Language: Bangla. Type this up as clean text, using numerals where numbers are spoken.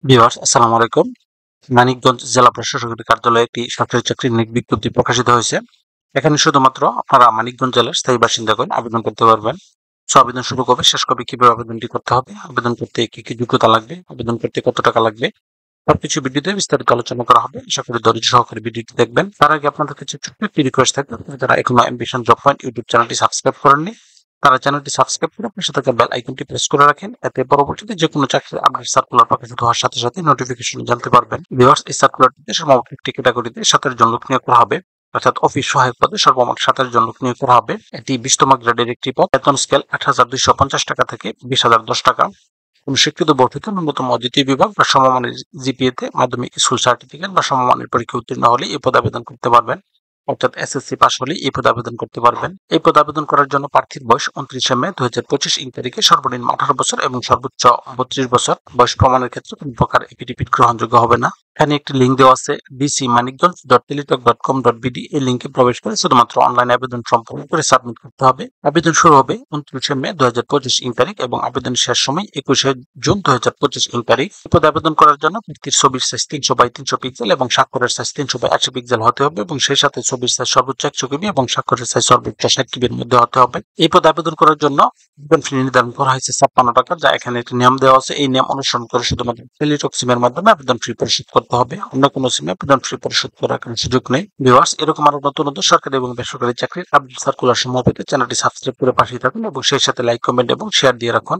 ভিউয়ার্স আসসালামু আলাইকুম। মানিকগঞ্জ জেলা প্রশাসকের কার্যালয়ে একটি সরকারি চাকরির নিয়োগ বিজ্ঞপ্তি প্রকাশিত হয়েছে। এখানে শুধুমাত্র আপনারা মানিকগঞ্জ জেলার স্থায়ী বাসিন্দাগণ আবেদন করতে পারবেন। আবেদন শুরু কবে, শেষ কবে, কিভাবে আবেদনটি করতে হবে, আবেদন করতে কি কি যোগ্যতা লাগবে, আবেদন করতে কত টাকা লাগবে, সবকিছু ভিডিওতে বিস্তারিত আলোচনা করা হবে। আশা করি ধৈর্য সহকারে ভিডিওটি দেখবেন। তার আগে আপনাদের কাছে ছোট্ট একটি রিকোয়েস্ট থাকবে, আপনারা যারা এখনো অ্যাম্বিশন জব পয়েন্ট ইউটিউব চ্যানেলটি সাবস্ক্রাইব করেননি, তারা চ্যানেলটি সাবস্ক্রাইব করে পাশে থাকা বেল আইকনটি প্রেস করে রাখেন। এতে পরবর্তীতে যে কোনো চাকরির আপডেট সার্কুলার প্রকাশিত হওয়ার সাথে সাথে নোটিফিকেশন জানতে পারবেন। ভিউয়ার্স, এই সার্কুলারটিতে সর্বমোট একটি ক্যাটাগরিতে 17 জন লোক নিয়োগ করা হবে, অর্থাৎ অফিস সহায়ক পদে সর্বমোট 27 জন লোক নিয়োগ করা হবে। এটি 20তম গ্রেডের একটি পদ। বেতন স্কেল 8,250 টাকা থেকে 20,010 টাকা। কোন শিক্ষিত বোর্ড হতে ন্যূনতম দ্বিতীয় বিভাগ বা সমমানের জিপিএ তে মাধ্যমিক স্কুল সার্টিফিকেট বা সমমানের পরীক্ষা উত্তীর্ণ হলে এই পদে আবেদন করতে পারবেন, অর্থাৎ এসএসসি পাস হলে এই পদে আবেদন করতে পারবেন। এই পদে আবেদন করার জন্য প্রার্থীর বয়স 29 মে 2025 ইং তারিখে সর্বনিম্ন 18 বছর এবং সর্বোচ্চ 32 বছর। বয়স প্রমাণের ক্ষেত্রে কোন প্রকার এফিডেভিট গ্রহণযোগ্য হবে না। এখানে একটি লিঙ্ক দেওয়া আছে dcmanikganj.teletalk.com.bd। এই লিঙ্কে প্রবেশ করে শুধুমাত্র অনলাইন আবেদন সম্পূর্ণ করে সাবমিট করতে হবে। আবেদন শুরু হবে 29 মে 2025 ইং তারিখ এবং আবেদন শেষ সময় 21 জুন 2025 ইং তারিখ। এই পদে আবেদন করার জন্য প্রার্থীর ছবির সাইজ 300x300 পিক্সেল এবং স্বাক্ষরের সাইজ 300x100 পিক্সেল হতে হবে এবং সেই সাথে ছবির সাইজ সর্বোচ্চ 100 কেবি এবং স্বাক্ষরের সাইজ সর্বোচ্চ 60 কেবির মধ্যে হতে হবে। এই পদে আবেদন করার জন্য আবেদন ফি নির্ধারণ করা হয়েছে 56 টাকা, যা এখানে একটি নিয়ম দেওয়া আছে। এই নিয়ম অনুসরণ করে শুধুমাত্র টেলিটক সিমের মাধ্যমে আবেদন ফি পরিশোধ করতে হবে। অন্য কোনো সিমে আবেদন ফি পরিশোধ করার কোনো সুযোগ নেই। ভিউয়ার্স, এরকম আরো নতুন নতুন সরকারি এবং বেসরকারি চাকরির আপডেট সার্কুলার সমূহ পেতে চ্যানেলটি সাবস্ক্রাইব করে পাশে থাকুন এবং সেই সাথে লাইক, কমেন্ট এবং শেয়ার দিয়ে রাখুন।